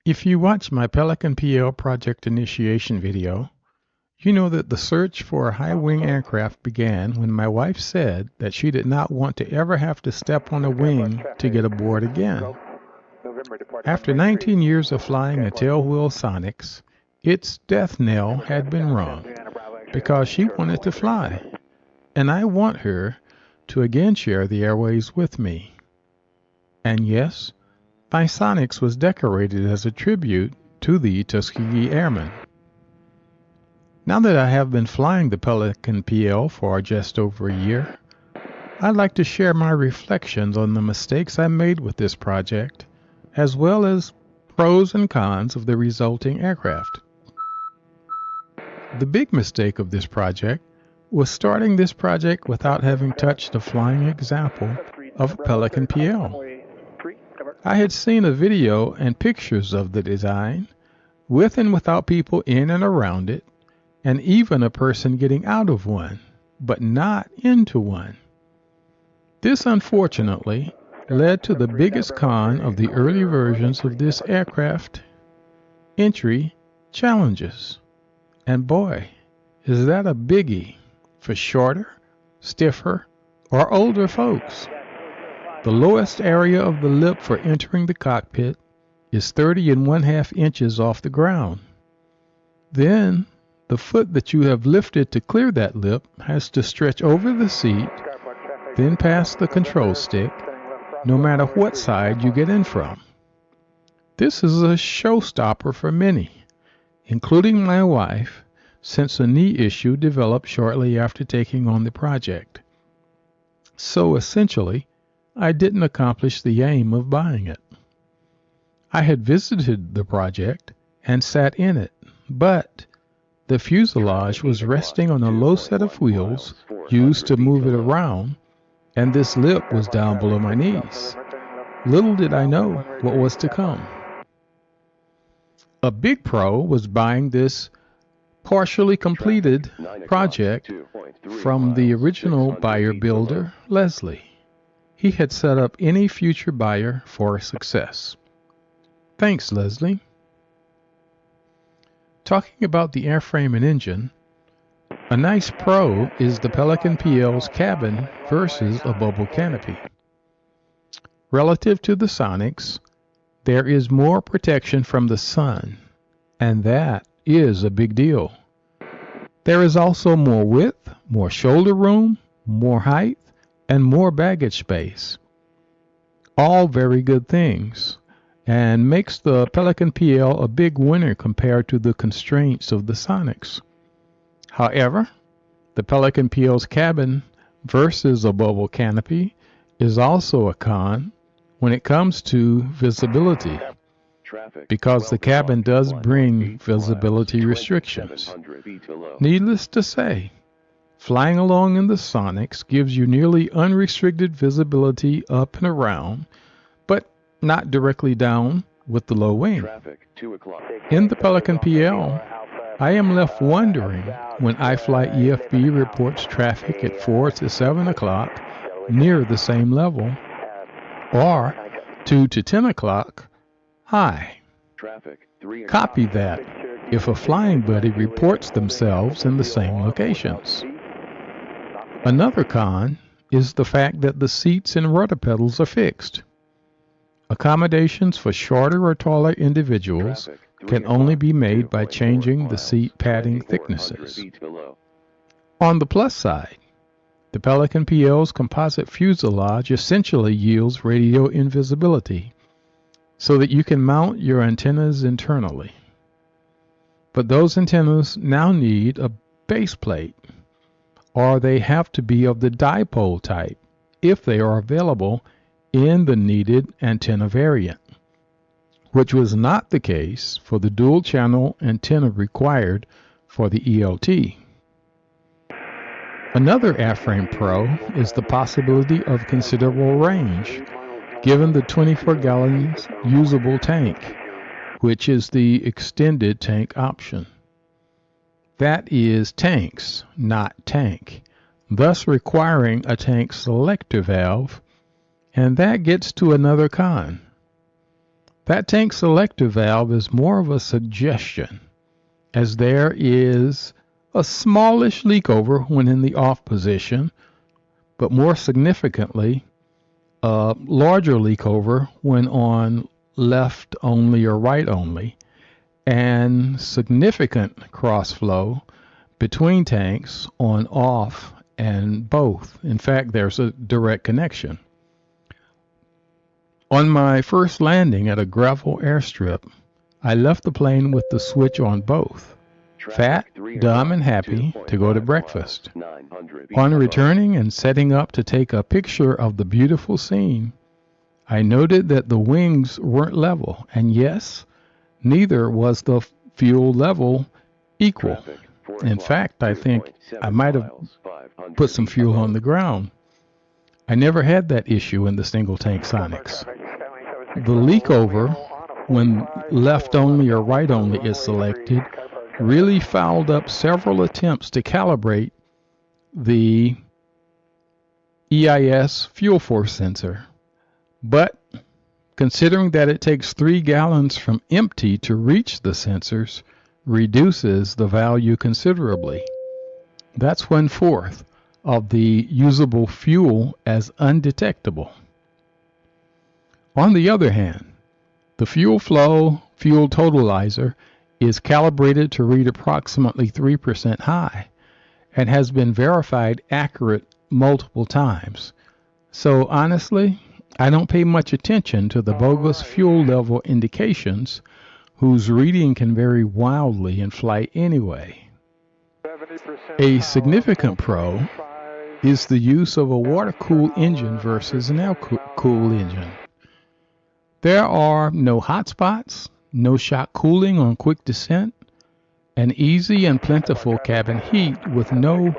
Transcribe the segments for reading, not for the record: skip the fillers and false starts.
If you watch my Pelican PL project initiation video, you know that the search for a high-wing aircraft began when my wife said that she did not want to ever have to step on a wing to get aboard again. After 19 years of flying a tailwheel Sonics, its death knell had been rung because she wanted to fly, and I want her to again share the airways with me. And yes, my Sonics was decorated as a tribute to the Tuskegee Airmen. Now that I have been flying the Pelican PL for just over a year, I'd like to share my reflections on the mistakes I made with this project, as well as pros and cons of the resulting aircraft. The big mistake of this project was starting this project without having touched a flying example of a Pelican PL. I had seen a video and pictures of the design, with and without people in and around it, and even a person getting out of one, but not into one. This, unfortunately, led to the biggest con of the early versions of this aircraft: entry challenges. And boy, is that a biggie for shorter, stiffer, or older folks. The lowest area of the lip for entering the cockpit is 30 1/2 inches off the ground. Then, the foot that you have lifted to clear that lip has to stretch over the seat, then past the control stick, no matter what side you get in from. This is a showstopper for many, including my wife, since a knee issue developed shortly after taking on the project. So essentially, I didn't accomplish the aim of buying it. I had visited the project and sat in it, but the fuselage was resting on a low set of wheels used to move it around, and this lip was down below my knees. Little did I know what was to come. A big pro was buying this partially completed project from the original buyer-builder, Leslie. He had set up any future buyer for success. Thanks, Leslie. Talking about the airframe and engine, a nice pro is the Pelican PL's cabin versus a bubble canopy. Relative to the Sonics, there is more protection from the sun, and that is a big deal. There is also more width, more shoulder room, more height, and more baggage space. All very good things, and makes the Pelican PL a big winner compared to the constraints of the Sonics. However, the Pelican PL's cabin versus a bubble canopy is also a con when it comes to visibility, because the cabin does bring visibility restrictions. Needless to say, flying along in the Sonics gives you nearly unrestricted visibility up and around, but not directly down with the low wing. In the Pelican PL, I am left wondering when iFlight EFB reports traffic at 4 to 7 o'clock near the same level, or 2 to 10 o'clock high. Copy that if a flying buddy reports themselves in the same locations. Another con is the fact that the seats and rudder pedals are fixed. Accommodations for shorter or taller individuals can only be made by changing the seat padding thicknesses. On the plus side, the Pelican PL's composite fuselage essentially yields radio invisibility, so that you can mount your antennas internally. But those antennas now need a base plate, or they have to be of the dipole type if they are available in the needed antenna variant, which was not the case for the dual channel antenna required for the ELT. Another airframe pro is the possibility of considerable range, given the 24-gallon usable tank, which is the extended tank option. That is tanks, not tank, thus requiring a tank selector valve, and that gets to another con. That tank selector valve is more of a suggestion, as there is a smallish leak over when in the off position, but more significantly, a larger leak over when on left only or right only, and significant cross flow between tanks on off and both. In fact, there's a direct connection. On my first landing at a gravel airstrip, I left the plane with the switch on both, fat, dumb, and happy to go to breakfast. On returning and setting up to take a picture of the beautiful scene, I noted that the wings weren't level, and yes, neither was the fuel level equal. In fact, I think I might have put some fuel on the ground. I never had that issue in the single tank Sonics. The leak over, when left only or right only is selected, really fouled up several attempts to calibrate the EIS fuel force sensor. But considering that it takes 3 gallons from empty to reach the sensors, reduces the value considerably. That's 1/4 of the usable fuel as undetectable. On the other hand, the fuel flow fuel totalizer is calibrated to read approximately 3% high and has been verified accurate multiple times. So honestly, I don't pay much attention to the bogus fuel level indications whose reading can vary wildly in flight anyway. A significant pro is the use of a water-cooled engine versus an air-cooled engine. There are no hot spots, no shock cooling on quick descent, and easy and plentiful cabin heat with no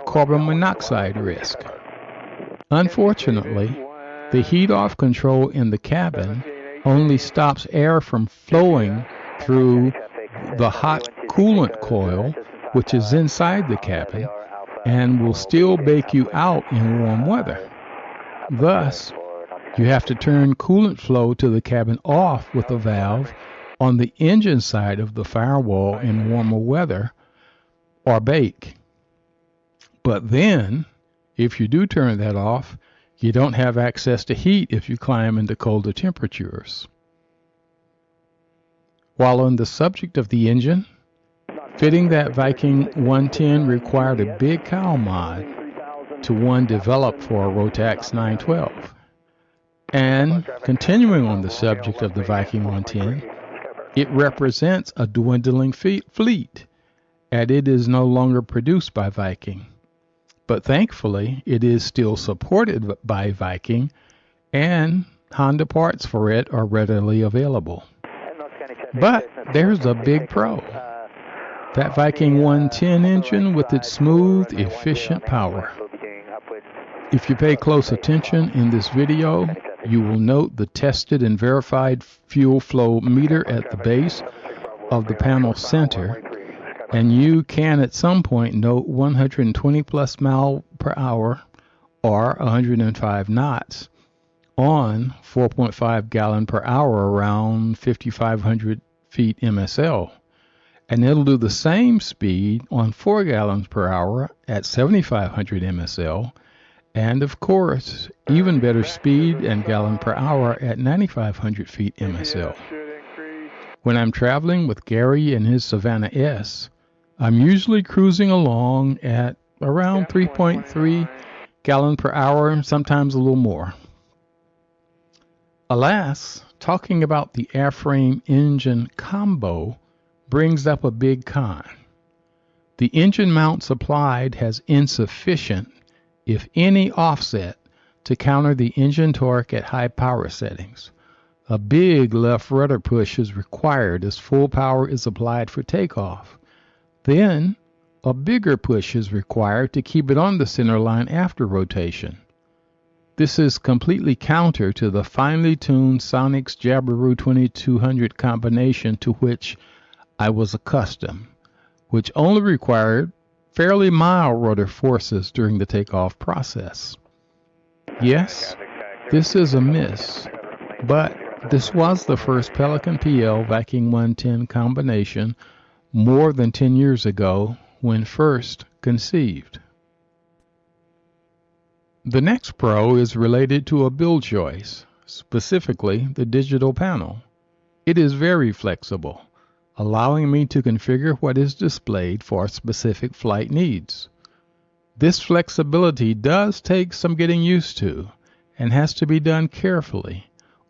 carbon monoxide risk. Unfortunately, the heat-off control in the cabin only stops air from flowing through the hot coolant coil, which is inside the cabin, and will still bake you out in warm weather. Thus, you have to turn coolant flow to the cabin off with a valve on the engine side of the firewall in warmer weather, or bake. But then, if you do turn that off, you don't have access to heat if you climb into colder temperatures. While on the subject of the engine, fitting that Viking 110 required a big cow mod to one developed for a Rotax 912. And continuing on the subject of the Viking 110, it represents a dwindling fleet, and it is no longer produced by Viking. But thankfully, it is still supported by Viking, and Honda parts for it are readily available. But there's a big pro. That Viking 110 engine with its smooth, efficient power. If you pay close attention in this video, you will note the tested and verified fuel flow meter at the base of the panel center, and you can at some point note 120 plus mile per hour or 105 knots on 4.5 gallon per hour around 5,500 feet MSL. And it'll do the same speed on 4 gallons per hour at 7,500 MSL, and of course, even better speed and gallon per hour at 9,500 feet MSL. When I'm traveling with Gary and his Savannah S, I'm usually cruising along at around 3.3 gallon per hour, sometimes a little more. Alas, talking about the airframe engine combo brings up a big con. The engine mount supplied has insufficient, if any, offset to counter the engine torque at high power settings. A big left rudder push is required as full power is applied for takeoff. Then, a bigger push is required to keep it on the center line after rotation. This is completely counter to the finely tuned Sonics Jabiru 2200 combination to which I was accustomed, which only required fairly mild rudder forces during the takeoff process. Yes, this is a miss, but This was the first Pelican PL Viking 110 combination more than 10 years ago when first conceived. The next Pro is related to a build choice, specifically the digital panel. It is very flexible, allowing me to configure what is displayed for specific flight needs. This flexibility does take some getting used to and has to be done carefully,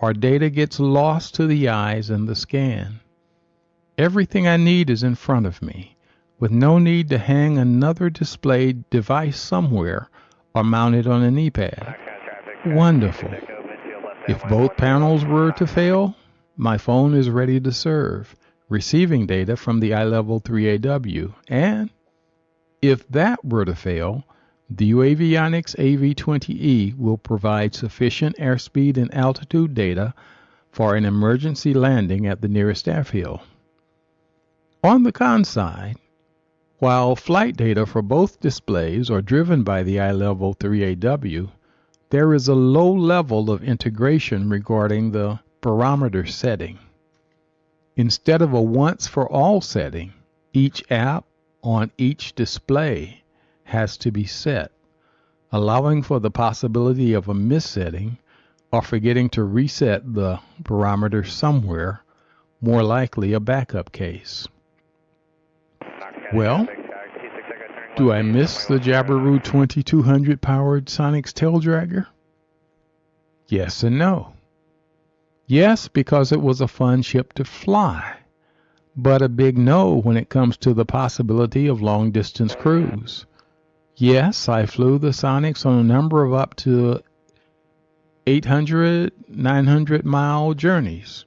or data gets lost to the eyes in the scan. Everything I need is in front of me, with no need to hang another displayed device somewhere or mount it on an e-pad. Wonderful. If both panels were to fail, my phone is ready to serve, receiving data from the iLevel 3AW, and if that were to fail, the Avionics AV20E will provide sufficient airspeed and altitude data for an emergency landing at the nearest airfield. On the con side, while flight data for both displays are driven by the iLevel 3AW, there is a low level of integration regarding the barometer setting. Instead of a once-for-all setting, each app on each display has to be set, allowing for the possibility of a missetting or forgetting to reset the barometer somewhere, more likely a backup case. Well, do I miss the Jabiru 2200 powered Sonic's tail dragger? Yes and no. Yes, because it was a fun ship to fly, but a big no when it comes to the possibility of long-distance cruise. Yes, I flew the Sonics on a number of up to 800, 900-mile journeys,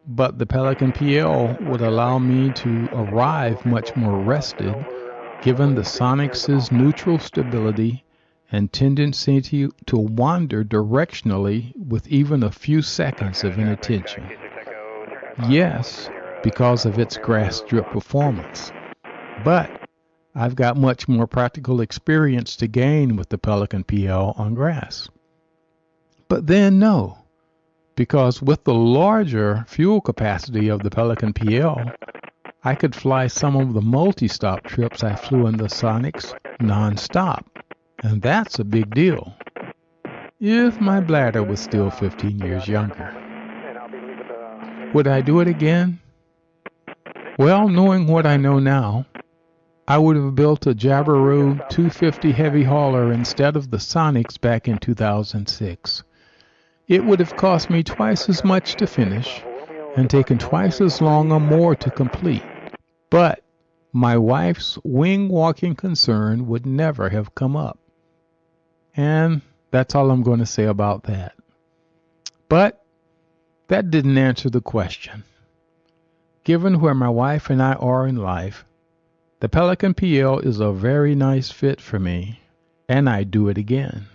but the Pelican PL would allow me to arrive much more rested, given the Sonics' neutral stability and tendency to wander directionally with even a few seconds of inattention. Yes, because of its grass strip performance. But I've got much more practical experience to gain with the Pelican PL on grass. But then no, because with the larger fuel capacity of the Pelican PL, I could fly some of the multi-stop trips I flew in the Sonics non-stop, and that's a big deal. If my bladder was still 15 years younger. Would I do it again? Well, knowing what I know now, I would have built a Jabiru 250 heavy hauler instead of the Sonics back in 2006. It would have cost me twice as much to finish and taken twice as long or more to complete. But my wife's wing walking concern would never have come up. And that's all I'm going to say about that. But that didn't answer the question. Given where my wife and I are in life, the Pelican PL is a very nice fit for me, and I'd do it again.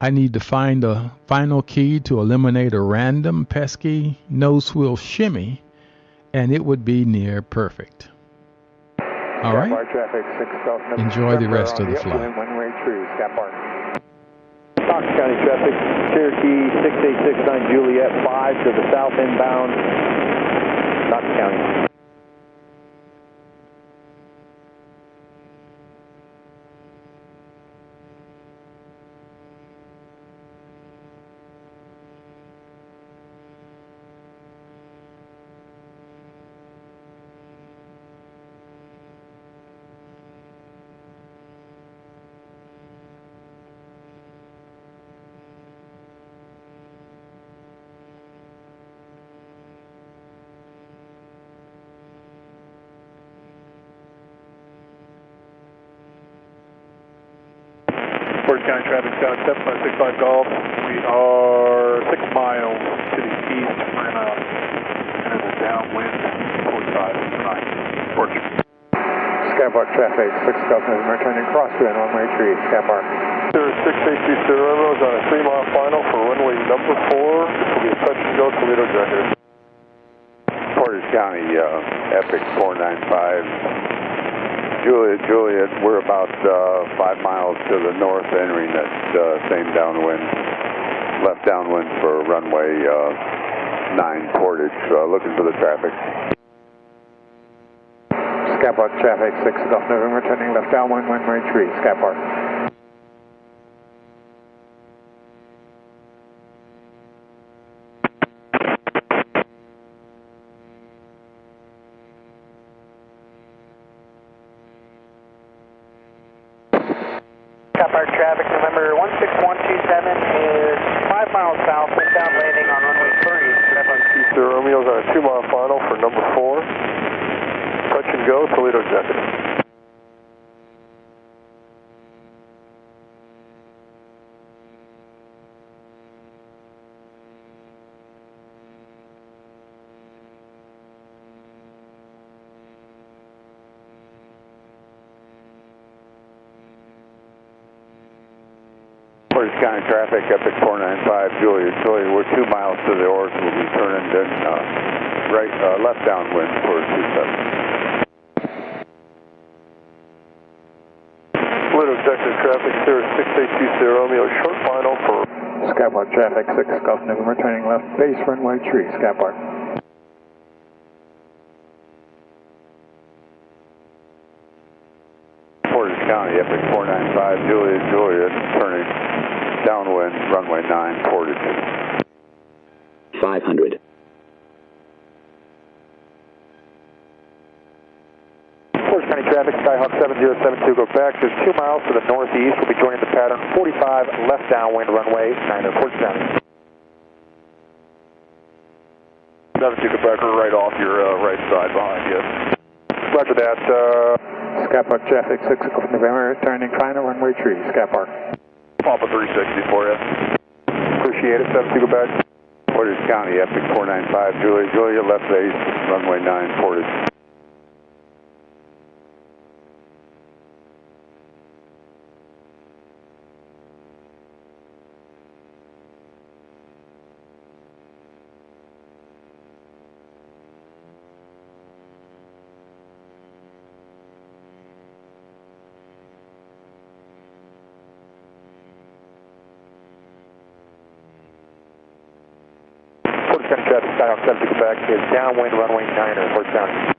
I need to find a final key to eliminate a random, pesky, no-swill shimmy, and it would be near perfect. All right? Enjoy the rest of the flight. Fox County traffic, Cherokee 6869 Juliet 5 to the south inbound, Fox County. Fort County traffic, Scout 7565 Golf. We are 6 miles to the east, and it's a downwind 45 tonight. Fortune. Skypark traffic, 6 Golf November, turning crosswind on runway 3, Skypark. 6820 is on a 3-mile final for runway number 4. This will be a touch and go Toledo director. Portage County, Epic 495. Juliet, we're about 5 miles to the north entering that same downwind, left downwind for runway 9 Portage, looking for the traffic. Sky Park traffic, 6 Golf November, turning left downwind, runway 3, Sky Park. Sky Park traffic, November 16127 is 5 miles south, westbound landing on runway 3. Sierra Romeo's on a 2-mile final for number 4. Touch and go, Toledo executive. Portage County traffic, Epic 495, Juliet, we're 2 miles to the north, we'll be turning then left downwind for 27. Toledo executive traffic, Sierra 6820 Romeo, short final for Sky Park traffic, 6 Golf November, turning left, base runway 3, Sky Park. Portage County, Epic 495, Juliet, turning downwind, runway 9, Portage. 500. Portage County traffic, Skyhawk 7072, go back just 2 miles to the northeast. We'll be joining the pattern 45 left downwind runway 9 Portage County. 72 Quebecer right off your right side behind you. Roger that. Sky Park traffic, 6 Golf November, turning final runway 3, Sky Park. Papa 360 for you. Appreciate it, 72 Quebec. Portage County, Epic 495, Juliet, left base, runway 9, Portage. Portage County traffic, Skyhawk 70 Quebec is downwind runway 9 Portage County.